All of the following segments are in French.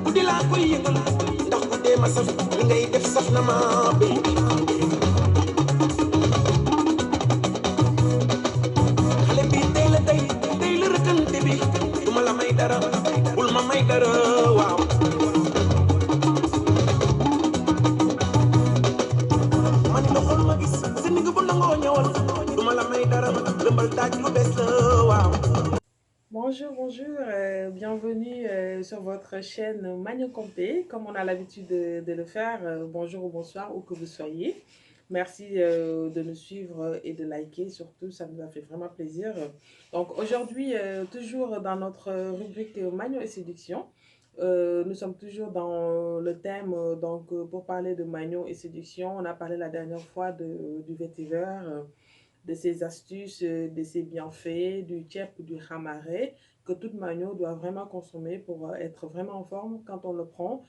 guddi laa koy yëngal ndax guddee ma saf li ngay def saf na ma baby xale bi tey la rëkkante bi duma la may dara bul ma may dara waaw man doxal ma gis sa nigg bu nangoo ñëwal duma la may dara lëmbal taaj lu bees la waaw. Bonjour, bonjour, bienvenue sur votre chaîne Magno Compé, comme on a l'habitude de le faire. Bonjour ou bonsoir, où que vous soyez. Merci de nous suivre et de liker, surtout, ça nous a fait vraiment plaisir. Donc aujourd'hui, toujours dans notre rubrique Magno et séduction, nous sommes toujours dans le thème, pour parler de Magno et séduction, on a parlé la dernière fois du vétiver, de ses astuces, de ses bienfaits, du tchèp ou du hamaré, que toute magno doit vraiment consommer pour être vraiment en forme. Quand on le prend,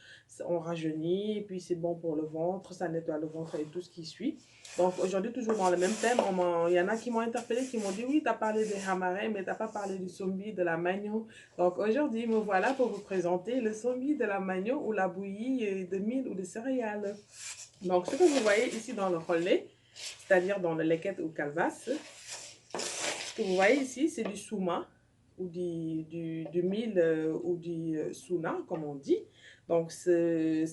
on rajeunit, et puis c'est bon pour le ventre, ça nettoie le ventre et tout ce qui suit. Donc aujourd'hui, toujours dans le même thème, il y en a qui m'ont interpellé, qui m'ont dit oui, tu as parlé des hamaré, mais tu n'as pas parlé du sombi, de la magno. Donc aujourd'hui, me voilà pour vous présenter le sombi de la magno ou la bouillie de mil ou de céréales. Donc ce que vous voyez ici dans le relais, c'est-à-dire dans le leket ou calvas. Ce que vous voyez ici, c'est du souma ou du mil ou du souna, comme on dit. Donc, c'est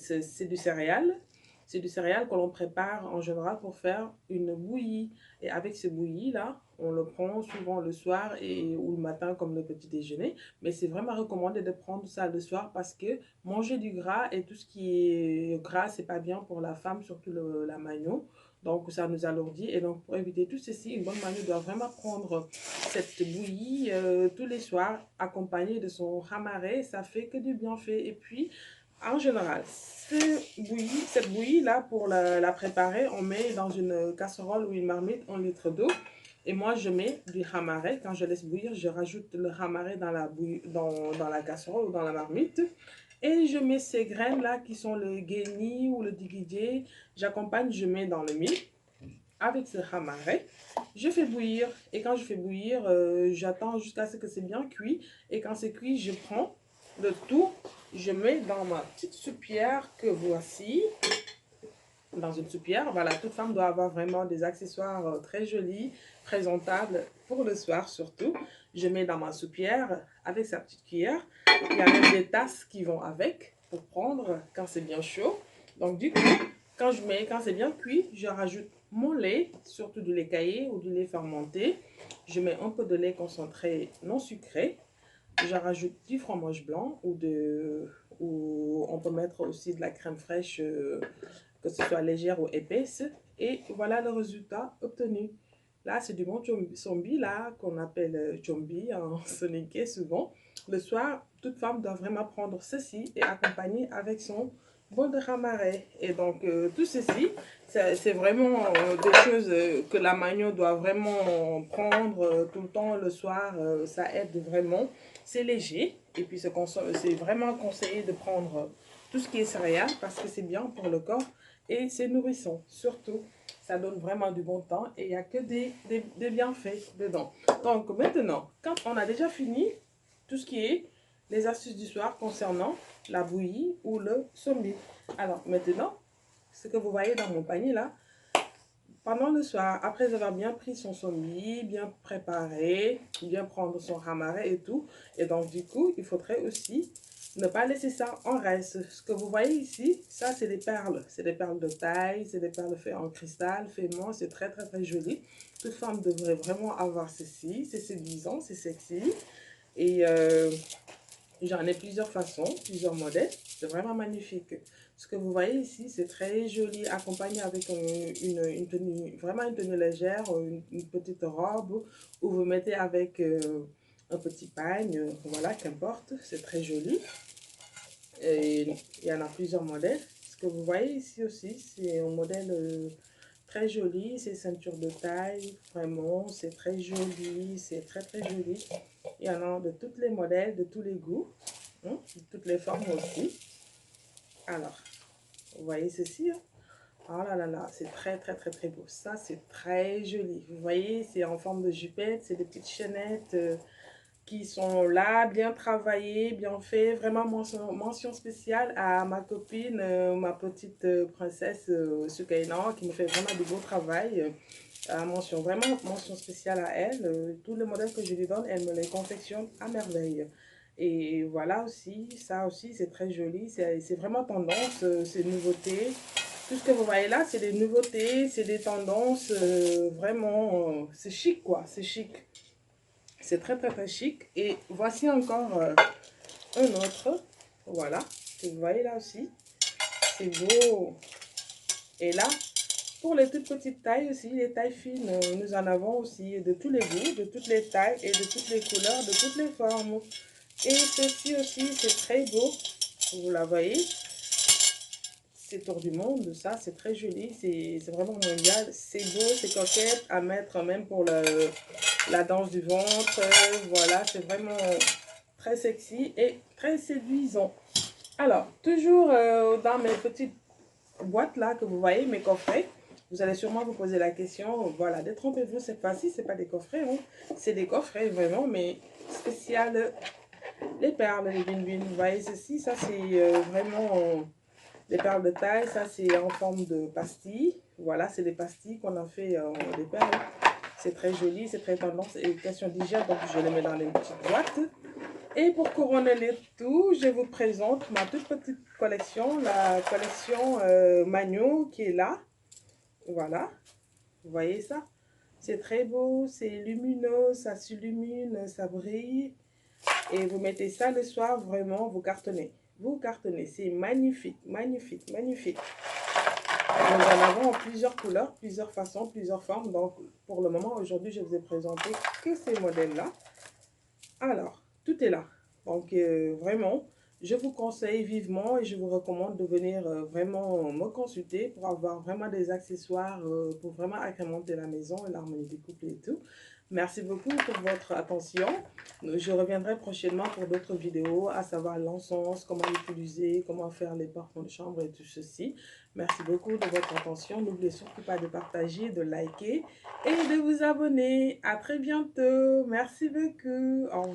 du céréal. C'est du céréal que l'on prépare en général pour faire une bouillie. Et avec ce bouillie-là, on le prend souvent le soir ou le matin comme le petit déjeuner. Mais c'est vraiment recommandé de prendre ça le soir parce que manger du gras et tout ce qui est gras, c'est pas bien pour la femme, surtout la magno. Donc, ça nous alourdit. Et donc, pour éviter tout ceci, une bonne magno doit vraiment prendre cette bouillie tous les soirs, accompagnée de son hamaré. Ça fait que du bienfait. Et puis, en général, cette bouillie-là, pour la préparer, on met dans une casserole ou une marmite 1 litre d'eau. Et moi, je mets du hamaré. Quand je laisse bouillir, je rajoute le hamaré dans la casserole ou dans la marmite. Et je mets ces graines-là qui sont le guéni ou le digidje. J'accompagne, je mets dans le mil avec ce hamaré. Je fais bouillir. Et quand je fais bouillir, j'attends jusqu'à ce que c'est bien cuit. Et quand c'est cuit, je prends le tout. Je mets dans ma petite soupière que voici. Dans une soupière, voilà, toute femme doit avoir vraiment des accessoires très jolis, présentables pour le soir surtout. Je mets dans ma soupière avec sa petite cuillère. Il y a même des tasses qui vont avec pour prendre quand c'est bien chaud. Donc du coup, quand c'est bien cuit, je rajoute mon lait, surtout du lait caillé ou du lait fermenté. Je mets un peu de lait concentré non sucré. Je rajoute du fromage blanc ou on peut mettre aussi de la crème fraîche, que ce soit légère ou épaisse. Et voilà le résultat obtenu. Là, c'est du bon chombi, là, qu'on appelle chombi en soninké souvent. Le soir, toute femme doit vraiment prendre ceci et accompagner avec son bol de hamaré. Et donc, tout ceci, c'est vraiment des choses que la magno doit vraiment prendre tout le temps le soir. Ça aide vraiment. C'est léger. Et puis, c'est vraiment conseillé de prendre tout ce qui est céréales parce que c'est bien pour le corps et c'est nourrissant. Surtout, ça donne vraiment du bon temps et il n'y a que des bienfaits dedans. Donc, maintenant, quand on a déjà fini tout ce qui est les astuces du soir concernant la bouillie ou le sombi. Alors maintenant, ce que vous voyez dans mon panier là, pendant le soir, après avoir bien pris son sombi, bien préparé, bien prendre son hamaré et tout, et donc du coup, il faudrait aussi ne pas laisser ça en reste. Ce que vous voyez ici, ça c'est des perles. C'est des perles de taille, c'est des perles faites en cristal, faitement, c'est très très très joli. Toute femme devrait vraiment avoir ceci, c'est séduisant, c'est sexy. Et j'en ai plusieurs façons, plusieurs modèles. C'est vraiment magnifique. Ce que vous voyez ici, c'est très joli, accompagné avec une tenue, vraiment une tenue légère, une petite robe, ou vous mettez avec un petit pagne, voilà, qu'importe, c'est très joli. Et il y en a plusieurs modèles. Ce que vous voyez ici aussi, c'est un modèle très joli, c'est ceinture de taille, vraiment, c'est très joli, c'est très très joli. Il y en a de tous les modèles, de tous les goûts, hein, de toutes les formes aussi. Alors, vous voyez ceci, hein? Oh là là là, c'est très très très très beau. Ça, c'est très joli. Vous voyez, c'est en forme de jupette, c'est des petites chaînettes. qui sont là, bien travaillés, bien faits. Vraiment mention spéciale à ma copine, ma petite princesse Sukaina, qui me fait vraiment du beau travail. Vraiment mention spéciale à elle. Tous les modèles que je lui donne, elle me les confectionne à merveille. Et voilà aussi, ça aussi, c'est très joli. C'est vraiment tendance, c'est nouveauté. Tout ce que vous voyez là, c'est des nouveautés, c'est des tendances, vraiment, c'est chic quoi, c'est chic. C'est très très très chic. Et voici encore un autre, voilà, que vous voyez là aussi. C'est beau. Et là, pour les toutes petites tailles aussi, les tailles fines, nous en avons aussi de tous les goûts, de toutes les tailles et de toutes les couleurs, de toutes les formes. Et ceci aussi, c'est très beau. Vous la voyez? C'est tour du monde, ça, c'est très joli. C'est vraiment mondial. C'est beau, c'est coquette à mettre même pour la danse du ventre. Voilà, c'est vraiment très sexy et très séduisant. Alors, toujours dans mes petites boîtes là que vous voyez, mes coffrets. Vous allez sûrement vous poser la question, voilà, détrompez-vous cette fois-ci, c'est pas des coffrets, hein. C'est des coffrets vraiment, mais spécial, les perles, les bin. Vous voyez ceci, ça c'est vraiment des perles de taille, ça c'est en forme de pastilles. Voilà, c'est des pastilles qu'on a fait des perles. C'est très joli, c'est très tendance et question d'hygiène, donc je les mets dans les petites boîtes. Et pour couronner le tout, je vous présente ma toute petite collection, la collection Magno qui est là. Voilà, vous voyez ça? C'est très beau, c'est lumineux, ça s'illumine, ça brille. Et vous mettez ça le soir, vraiment, vous cartonnez. Vous cartonnez, c'est magnifique, magnifique, magnifique. Nous en avons en plusieurs couleurs, plusieurs façons, plusieurs formes. Donc, pour le moment, aujourd'hui, je vous ai présenté que ces modèles-là. Alors, tout est là. Donc, vraiment, je vous conseille vivement et je vous recommande de venir vraiment me consulter pour avoir vraiment des accessoires pour vraiment agrémenter la maison et l'harmonie du couple et tout. Merci beaucoup pour votre attention. Je reviendrai prochainement pour d'autres vidéos, à savoir l'encens, comment l'utiliser, comment faire les parfums de chambre et tout ceci. Merci beaucoup de votre attention. N'oubliez surtout pas de partager, de liker et de vous abonner. À très bientôt. Merci beaucoup. Au revoir.